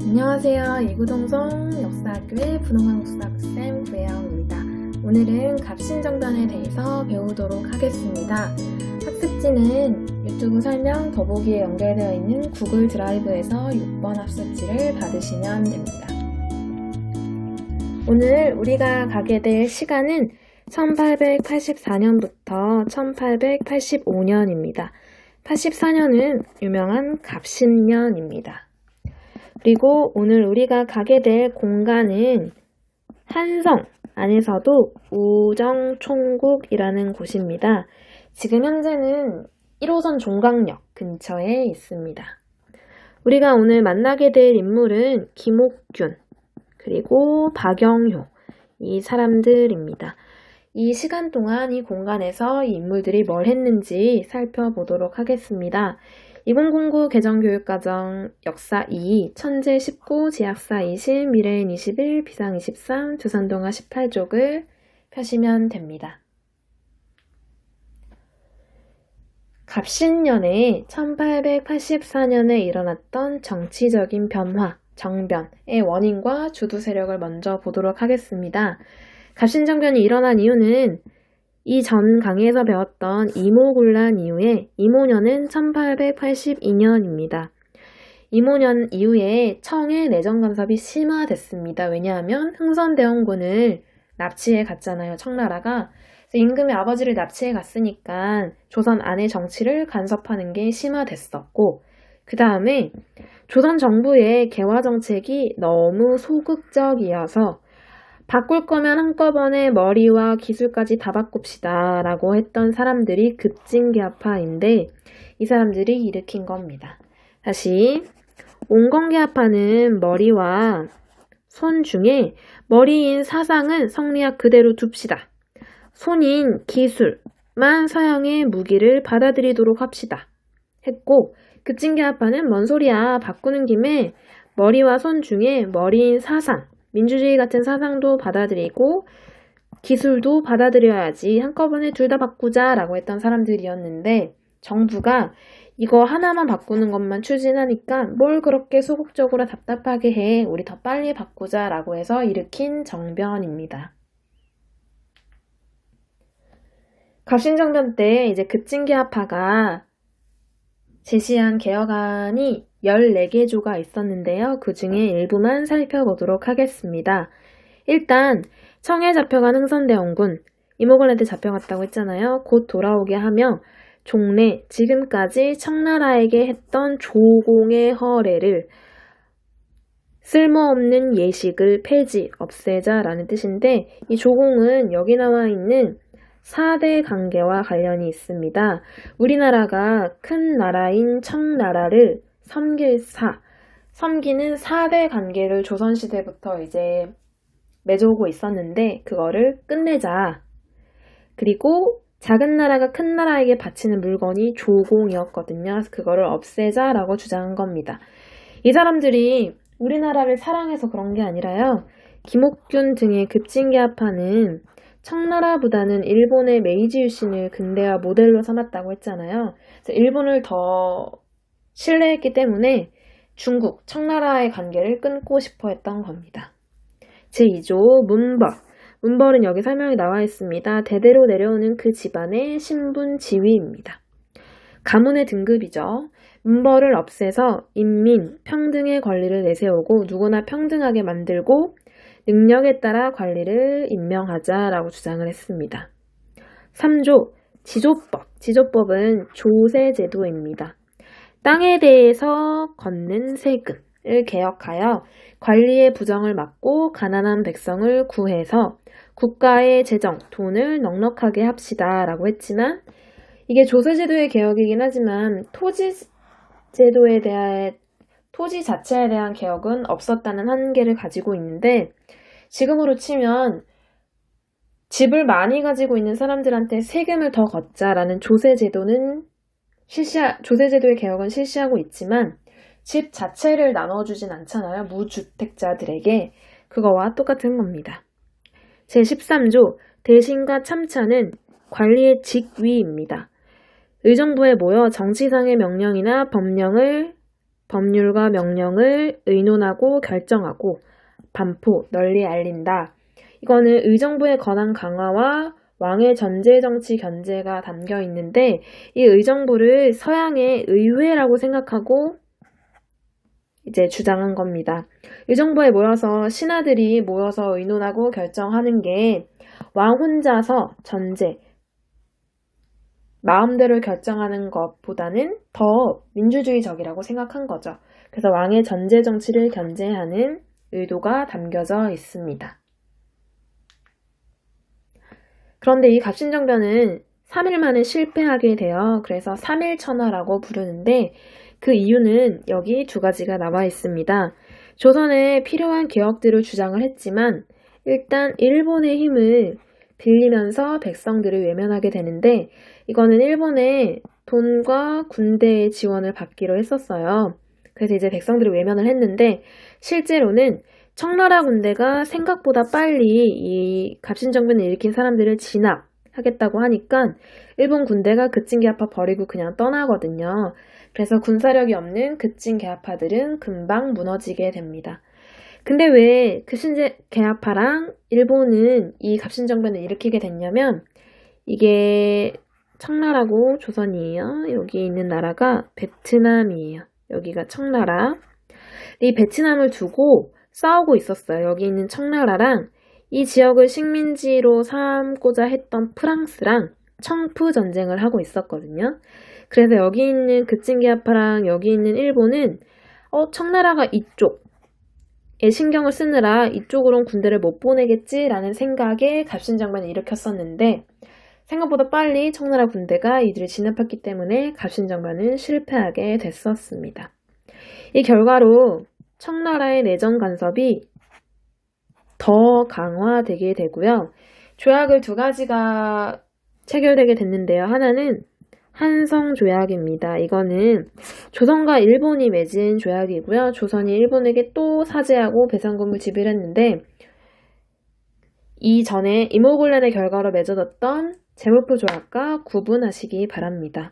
안녕하세요. 이구동성 역사학교의 분홍왕국사학생 구혜영입니다. 오늘은 갑신정변에 대해서 배우도록 하겠습니다. 학습지는 유튜브 설명 더보기에 연결되어 있는 구글 드라이브에서 6번 학습지를 받으시면 됩니다. 오늘 우리가 가게 될 시간은 1884년부터 1885년입니다. 84년은 유명한 갑신년입니다. 그리고 오늘 우리가 가게 될 공간은 한성 안에서도 우정총국이라는 곳입니다. 지금 현재는 1호선 종강역 근처에 있습니다. 우리가 오늘 만나게 될 인물은 김옥균 그리고 박영효 이 사람들입니다. 이 시간 동안 이 공간에서 이 인물들이 뭘 했는지 살펴보도록 하겠습니다. 2009 개정교육과정 역사 2, 천재 19, 지학사 20, 미래인 21, 비상 23, 조선동화 18쪽을 펴시면 됩니다. 갑신년에 1884년에 일어났던 정치적인 변화, 정변의 원인과 주도 세력을 먼저 보도록 하겠습니다. 갑신정변이 일어난 이유는 이 전 강의에서 배웠던 이모군란 이후에 이모년은 1882년입니다. 이모년 이후에 청의 내정 간섭이 심화됐습니다. 왜냐하면 흥선대원군을 납치해 갔잖아요. 청나라가. 임금의 아버지를 납치해 갔으니까 조선 안의 정치를 간섭하는 게 심화됐었고 그 다음에 조선 정부의 개화 정책이 너무 소극적이어서 바꿀 거면 한꺼번에 머리와 기술까지 다 바꿉시다 라고 했던 사람들이 급진개화파인데 이 사람들이 일으킨 겁니다. 다시 온건개화파는 머리와 손 중에 머리인 사상은 성리학 그대로 둡시다. 손인 기술만 서양의 무기를 받아들이도록 합시다. 했고 급진개화파는 뭔 소리야 바꾸는 김에 머리와 손 중에 머리인 사상 민주주의 같은 사상도 받아들이고 기술도 받아들여야지 한꺼번에 둘 다 바꾸자라고 했던 사람들이었는데 정부가 이거 하나만 바꾸는 것만 추진하니까 뭘 그렇게 소극적으로 답답하게 해. 우리 더 빨리 바꾸자라고 해서 일으킨 정변입니다. 갑신정변 때 이제 급진개화파가 제시한 개혁안이 14개 조가 있었는데요. 그 중에 일부만 살펴보도록 하겠습니다. 일단 청에 잡혀간 흥선대원군, 이모군한테 잡혀갔다고 했잖아요. 곧 돌아오게 하며 종래, 지금까지 청나라에게 했던 조공의 허례를 쓸모없는 예식을 폐지, 없애자라는 뜻인데 이 조공은 여기 나와 있는 4대 관계와 관련이 있습니다. 우리나라가 큰 나라인 청나라를 섬기는 4대 관계를 조선시대부터 이제 맺어오고 있었는데 그거를 끝내자. 그리고 작은 나라가 큰 나라에게 바치는 물건이 조공이었거든요. 그래서 그거를 없애자라고 주장한 겁니다. 이 사람들이 우리나라를 사랑해서 그런 게 아니라요. 김옥균 등의 급진개화파는 청나라보다는 일본의 메이지 유신을 근대화 모델로 삼았다고 했잖아요. 그래서 일본을 더 신뢰했기 때문에 중국, 청나라의 관계를 끊고 싶어 했던 겁니다. 제2조 문벌. 문벌은 여기 설명이 나와 있습니다. 대대로 내려오는 그 집안의 신분 지위입니다. 가문의 등급이죠. 문벌을 없애서 인민, 평등의 권리를 내세우고 누구나 평등하게 만들고 능력에 따라 관리를 임명하자라고 주장을 했습니다. 3조 지조법. 지조법은 조세제도입니다. 땅에 대해서 걷는 세금을 개혁하여 관리의 부정을 막고 가난한 백성을 구해서 국가의 재정, 돈을 넉넉하게 합시다라고 했지만 이게 조세제도의 개혁이긴 하지만 토지 자체에 대한 개혁은 없었다는 한계를 가지고 있는데 지금으로 치면 집을 많이 가지고 있는 사람들한테 세금을 더 걷자라는 조세제도의 개혁은 실시하고 있지만 집 자체를 나눠주진 않잖아요. 무주택자들에게. 그거와 똑같은 겁니다. 제13조 대신과 참차는 관리의 직위입니다. 의정부에 모여 정치상의 명령이나 법령을 법률과 명령을 의논하고 결정하고 반포, 널리 알린다. 이거는 의정부의 권한 강화와 왕의 전제 정치 견제가 담겨 있는데 이 의정부를 서양의 의회라고 생각하고 이제 주장한 겁니다. 의정부에 모여서 신하들이 모여서 의논하고 결정하는 게 왕 혼자서 전제, 마음대로 결정하는 것보다는 더 민주주의적이라고 생각한 거죠. 그래서 왕의 전제 정치를 견제하는 의도가 담겨져 있습니다. 그런데 이 갑신정변은 3일 만에 실패하게 되어 그래서 3일천하라고 부르는데 그 이유는 여기 두 가지가 나와 있습니다. 조선에 필요한 개혁들을 주장을 했지만 일단 일본의 힘을 빌리면서 백성들을 외면하게 되는데 이거는 일본의 돈과 군대의 지원을 받기로 했었어요. 그래서 이제 백성들을 외면을 했는데 실제로는 청나라 군대가 생각보다 빨리 이 갑신정변을 일으킨 사람들을 진압하겠다고 하니까 일본 군대가 급진개합파 버리고 그냥 떠나거든요. 그래서 군사력이 없는 급진개합파들은 금방 무너지게 됩니다. 근데 왜 급진개합파랑 일본은 이 갑신정변을 일으키게 됐냐면 이게 청나라고 조선이에요. 여기 있는 나라가 베트남이에요. 여기가 청나라. 이 베트남을 두고 싸우고 있었어요. 여기 있는 청나라랑 이 지역을 식민지로 삼고자 했던 프랑스랑 청프 전쟁을 하고 있었거든요. 그래서 여기 있는 급진개합파랑 여기 있는 일본은 청나라가 이쪽에 신경을 쓰느라 이쪽으로는 군대를 못 보내겠지라는 생각에 갑신정변을 일으켰었는데 생각보다 빨리 청나라 군대가 이들을 진압했기 때문에 갑신정변은 실패하게 됐었습니다. 이 결과로 청나라의 내정 간섭이 더 강화되게 되고요. 조약을 두 가지가 체결되게 됐는데요. 하나는 한성조약입니다. 이거는 조선과 일본이 맺은 조약이고요. 조선이 일본에게 또 사죄하고 배상금을 지불했는데 이전에 이모군란의 결과로 맺어졌던 제물포 조약과 구분하시기 바랍니다.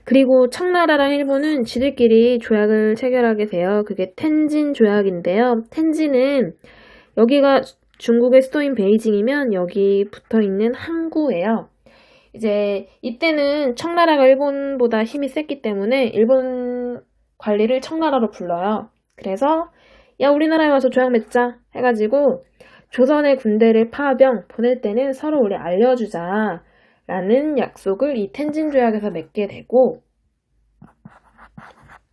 그리고 청나라랑 일본은 지들끼리 조약을 체결하게 돼요. 그게 텐진 조약인데요. 텐진은 여기가 중국의 수도인 베이징이면 여기 붙어있는 항구예요. 이제 이때는 청나라가 일본보다 힘이 셌기 때문에 일본 관리를 청나라로 불러요. 그래서 야 우리나라에 와서 조약 맺자 해가지고 조선의 군대를 파병 보낼 때는 서로 우리 알려주자 라는 약속을 이 텐진 조약에서 맺게 되고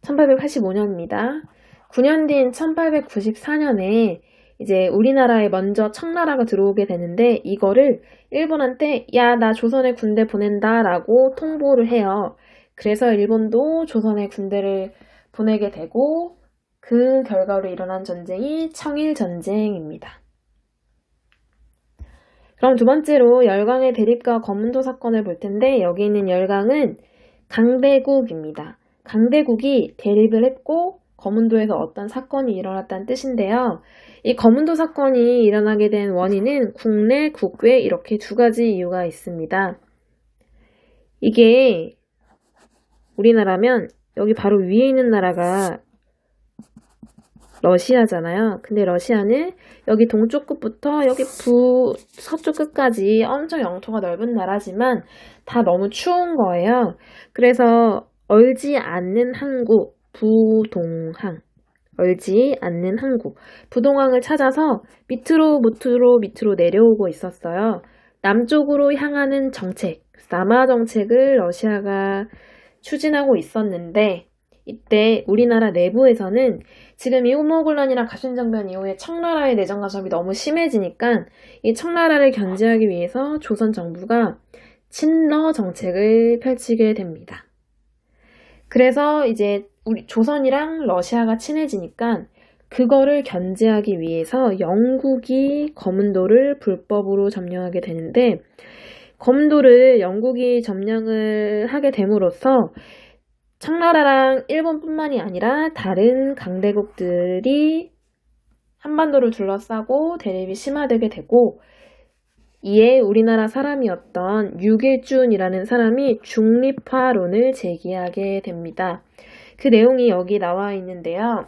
1885년입니다. 9년 뒤인 1894년에 이제 우리나라에 먼저 청나라가 들어오게 되는데 이거를 일본한테 야, 나 조선에 군대 보낸다 라고 통보를 해요. 그래서 일본도 조선에 군대를 보내게 되고 그 결과로 일어난 전쟁이 청일전쟁입니다. 그럼 두 번째로 열강의 대립과 거문도 사건을 볼 텐데 여기 있는 열강은 강대국입니다. 강대국이 대립을 했고 거문도에서 어떤 사건이 일어났다는 뜻인데요. 이 거문도 사건이 일어나게 된 원인은 국내, 국외 이렇게 두 가지 이유가 있습니다. 이게 우리나라면 여기 바로 위에 있는 나라가 러시아잖아요. 근데 러시아는 여기 동쪽 끝부터 여기 서쪽 끝까지 엄청 영토가 넓은 나라지만 다 너무 추운 거예요. 그래서 얼지 않는 항구, 부동항. 얼지 않는 항구. 부동항을 찾아서 밑으로 내려오고 있었어요. 남쪽으로 향하는 정책, 남하 정책을 러시아가 추진하고 있었는데 이때 우리나라 내부에서는 지금 이 오모군란이랑 갑신정변 이후에 청나라의 내정 간섭이 너무 심해지니까 이 청나라를 견제하기 위해서 조선 정부가 친러 정책을 펼치게 됩니다. 그래서 이제 우리 조선이랑 러시아가 친해지니까 그거를 견제하기 위해서 영국이 거문도를 불법으로 점령하게 되는데 거문도를 영국이 점령을 하게 됨으로써 청나라랑 일본뿐만이 아니라 다른 강대국들이 한반도를 둘러싸고 대립이 심화되게 되고 이에 우리나라 사람이었던 유길준이라는 사람이 중립화론을 제기하게 됩니다. 그 내용이 여기 나와 있는데요.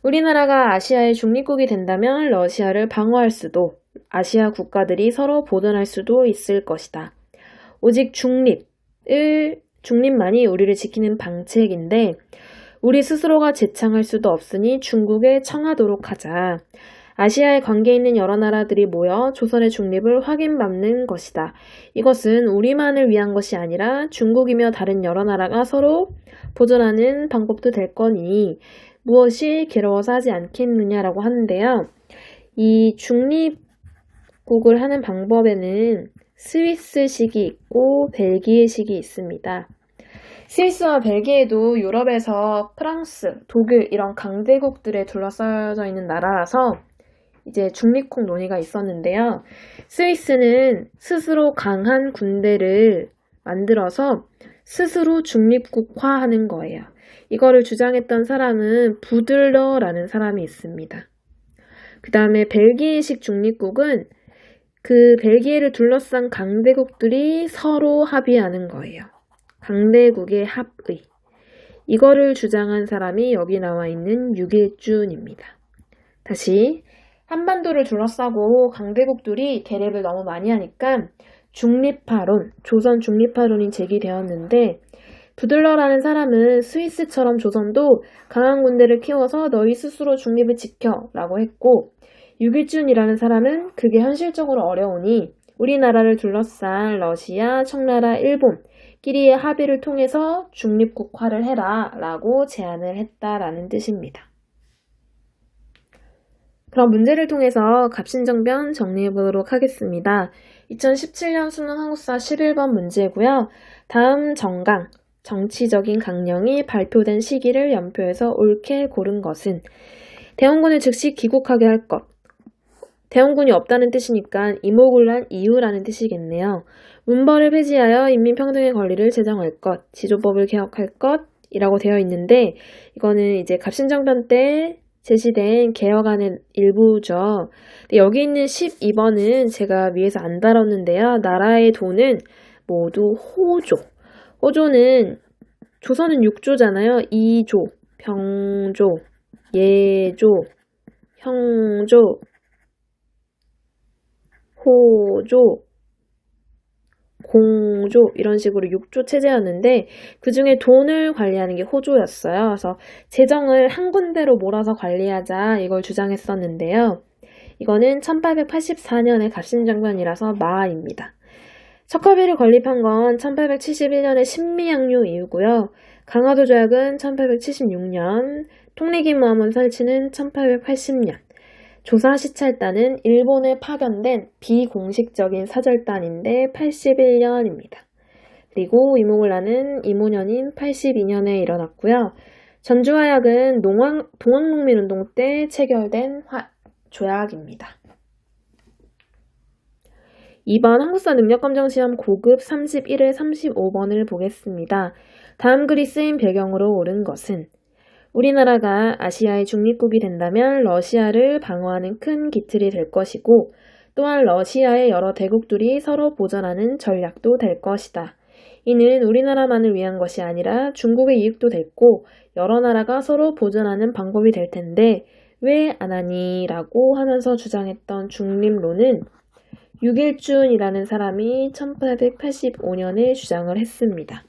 우리나라가 아시아의 중립국이 된다면 러시아를 방어할 수도, 아시아 국가들이 서로 보존할 수도 있을 것이다. 오직 중립만이 우리를 지키는 방책인데 우리 스스로가 제창할 수도 없으니 중국에 청하도록 하자. 아시아에 관계 있는 여러 나라들이 모여 조선의 중립을 확인받는 것이다. 이것은 우리만을 위한 것이 아니라 중국이며 다른 여러 나라가 서로 보존하는 방법도 될 거니 무엇이 괴로워서 하지 않겠느냐라고 하는데요. 이 중립국을 하는 방법에는 스위스식이 있고 벨기에식이 있습니다. 스위스와 벨기에도 유럽에서 프랑스, 독일 이런 강대국들에 둘러싸여져 있는 나라라서 이제 중립국 논의가 있었는데요. 스위스는 스스로 강한 군대를 만들어서 스스로 중립국화하는 거예요. 이거를 주장했던 사람은 부들러라는 사람이 있습니다. 그 다음에 벨기에식 중립국은 그 벨기에를 둘러싼 강대국들이 서로 합의하는 거예요. 강대국의 합의. 이거를 주장한 사람이 여기 나와 있는 유길준입니다. 다시 한반도를 둘러싸고 강대국들이 대립을 너무 많이 하니까 중립파론, 조선 중립파론이 제기되었는데 부들러라는 사람은 스위스처럼 조선도 강한 군대를 키워서 너희 스스로 중립을 지켜 라고 했고 유길준이라는 사람은 그게 현실적으로 어려우니 우리나라를 둘러싼 러시아, 청나라, 일본끼리의 합의를 통해서 중립국화를 해라 라고 제안을 했다라는 뜻입니다. 그럼 문제를 통해서 갑신정변 정리해보도록 하겠습니다. 2017년 수능 한국사 11번 문제고요. 다음 정강, 정치적인 강령이 발표된 시기를 연표해서 옳게 고른 것은 대원군을 즉시 귀국하게 할 것. 대원군이 없다는 뜻이니까 이모군란 이유라는 뜻이겠네요. 문벌을 폐지하여 인민평등의 권리를 제정할 것, 지조법을 개혁할 것이라고 되어 있는데 이거는 이제 갑신정변 때 제시된 개혁안의 일부죠. 여기 있는 12번은 제가 위에서 안 다뤘는데요. 나라의 도는 모두 호조. 호조는 조선은 6조잖아요. 2조, 병조, 예조, 형조, 호조, 공조 이런 식으로 6조 체제였는데 그 중에 돈을 관리하는 게 호조였어요. 그래서 재정을 한 군데로 몰아서 관리하자 이걸 주장했었는데요. 이거는 1884년의 갑신정변이라서 마입니다. 척화비를 건립한 건 1871년의 신미양요 이후고요. 강화도 조약은 1876년, 통리기무함원 설치는 1880년, 조사시찰단은 일본에 파견된 비공식적인 사절단인데 81년입니다. 그리고 이모군란은 이모년인 82년에 일어났고요. 전주화약은 동학농민운동 때 체결된 조약입니다. 2번 한국사 능력검정시험 고급 31회 35번을 보겠습니다. 다음 글이 쓰인 배경으로 옳은 것은 우리나라가 아시아의 중립국이 된다면 러시아를 방어하는 큰 기틀이 될 것이고 또한 러시아의 여러 대국들이 서로 보전하는 전략도 될 것이다. 이는 우리나라만을 위한 것이 아니라 중국의 이익도 됐고 여러 나라가 서로 보전하는 방법이 될 텐데 왜 안 하니? 라고 하면서 주장했던 중립론은 유길준이라는 사람이 1885년에 주장을 했습니다.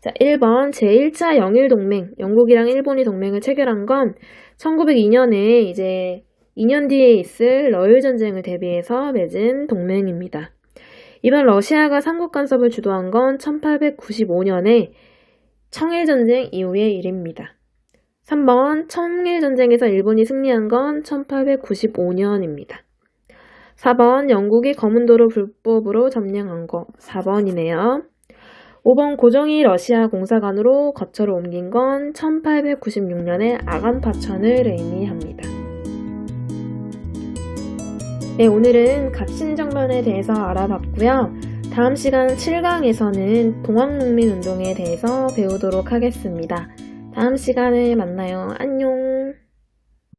자, 1번 제1차 영일동맹, 영국이랑 일본이 동맹을 체결한 건 1902년에 이제 2년 뒤에 있을 러일전쟁을 대비해서 맺은 동맹입니다. 이번 러시아가 삼국 간섭을 주도한 건 1895년에 청일전쟁 이후의 일입니다. 3번 청일전쟁에서 일본이 승리한 건 1895년입니다. 4번 영국이 검은도로 불법으로 점령한 거 4번이네요. 5번 고종이 러시아 공사관으로 거처를 옮긴 건 1896년의 아간파천을 의미합니다. 네, 오늘은 갑신정변에 대해서 알아봤고요. 다음 시간 7강에서는 동학농민운동에 대해서 배우도록 하겠습니다. 다음 시간에 만나요. 안녕.